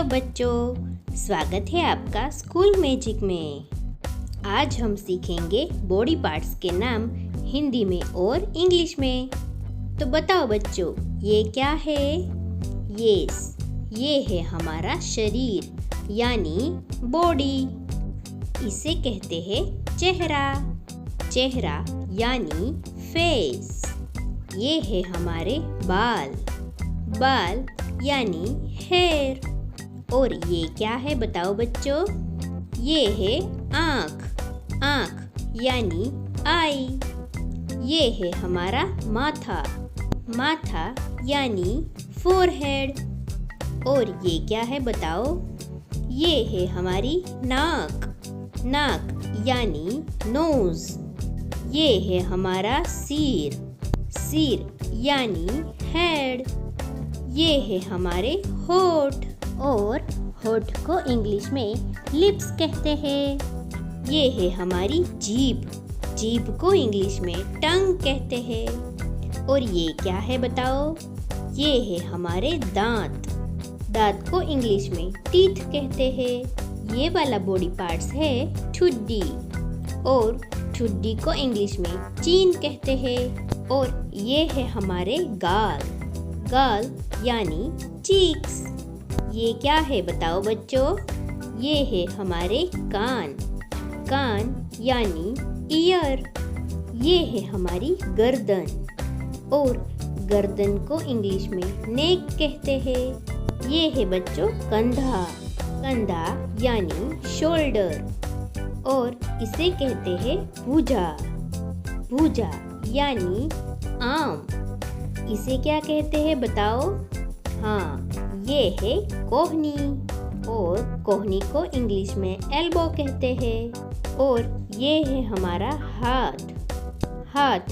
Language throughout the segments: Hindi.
बच्चों, स्वागत है आपका स्कूल मैजिक में। आज हम सीखेंगे बॉडी पार्ट्स के नाम हिंदी में और इंग्लिश में। तो बताओ बच्चों, ये क्या है? ये है हमारा शरीर यानी बॉडी। इसे कहते हैं चेहरा यानी फेस। ये है हमारे बाल यानी हेयर। और ये क्या है बताओ बच्चों? ये है आँख यानी आई। ये है हमारा माथा यानी फोरहेड। और ये क्या है बताओ? ये है हमारी नाक यानी नोज। ये है हमारा सिर यानी हेड। ये है हमारे होठ, और होठ को इंग्लिश में लिप्स कहते हैं। ये है हमारी जीभ को इंग्लिश में टंग कहते हैं। और ये क्या है बताओ? ये है हमारे दांत को इंग्लिश में टीथ कहते हैं। ये वाला बॉडी पार्ट्स है ठुड्डी, और ठुड्डी को इंग्लिश में चीन कहते हैं। और ये है हमारे गाल यानी चीक्स। ये क्या है बताओ बच्चों? ये है हमारे कान यानी ईयर। ये है हमारी गर्दन, और गर्दन को इंग्लिश में नेक कहते हैं। ये है बच्चों कंधा यानी शोल्डर, और इसे कहते हैं भुजा यानी आर्म। इसे क्या कहते हैं बताओ? हाँ, ये है कोहनी, और कोहनी को इंग्लिश में एल्बो कहते हैं। और ये है हमारा हाथ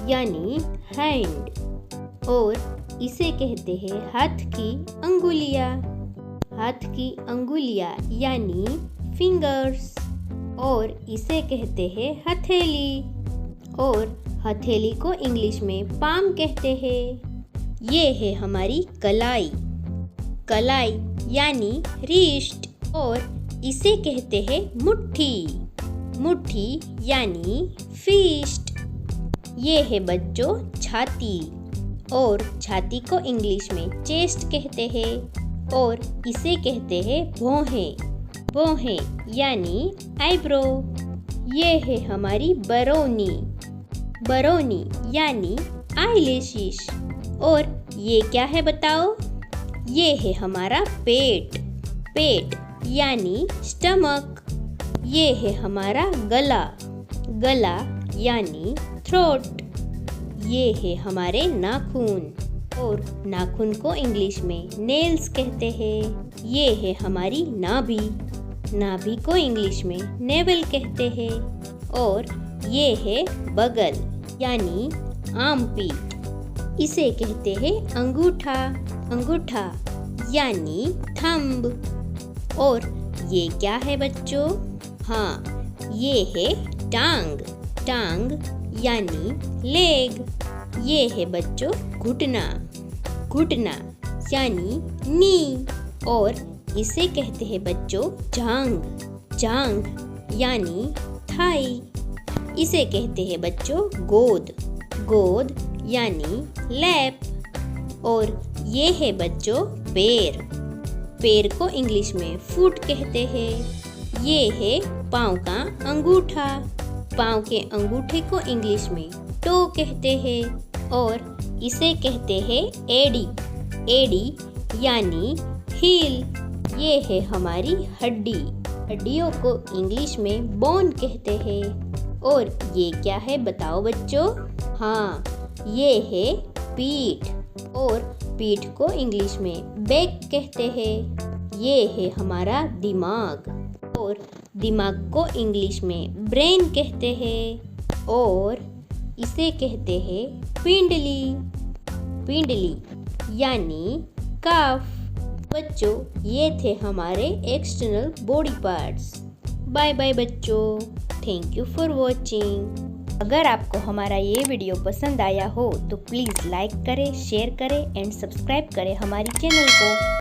यानी हैंड, और इसे कहते हैं हाथ की अंगुलियां यानी फिंगर्स। और इसे कहते हैं हथेली, और हथेली को इंग्लिश में पाम कहते हैं। ये है हमारी कलाई यानी रिस्ट, और इसे कहते हैं मुट्ठी यानी फिस्ट। ये है बच्चों छाती, और छाती को इंग्लिश में चेस्ट कहते हैं। और इसे कहते हैं भौहें यानी आईब्रो। ये है हमारी बरौनी यानी आईलैशेस। और ये क्या है बताओ? ये है हमारा पेट यानी स्टमक। ये है हमारा गला यानी थ्रोट। ये है हमारे नाखून, और नाखून को इंग्लिश में नेल्स कहते हैं। ये है हमारी नाभि को इंग्लिश में नेवल कहते हैं। और ये है बगल यानी आर्मपीट। इसे कहते हैं अंगूठा यानी थंब। और ये क्या है बच्चों? हाँ, ये है टांग यानी लेग। ये है बच्चों घुटना यानी नी। और इसे कहते हैं बच्चों जांग यानी थाई। इसे कहते हैं बच्चों गोद यानी लैप। और ये है बच्चों पैर को इंग्लिश में फुट कहते हैं। ये है पाँव का अंगूठा के अंगूठे को इंग्लिश में टो कहते हैं। और इसे कहते हैं एडी यानी हील। ये है हमारी हड्डियों को इंग्लिश में बोन कहते हैं। और ये क्या है बताओ बच्चों? हाँ, ये है पीठ, और पीठ को इंग्लिश में बैक कहते हैं। ये है हमारा दिमाग, और दिमाग को इंग्लिश में ब्रेन कहते हैं। और इसे कहते हैं पिंडली यानी कफ। बच्चों, ये थे हमारे external body parts. Bye bye बच्चों, थैंक यू फॉर वॉचिंग। अगर आपको हमारा ये वीडियो पसंद आया हो तो प्लीज़ लाइक करें, शेयर करें एंड सब्सक्राइब करें हमारी चैनल को।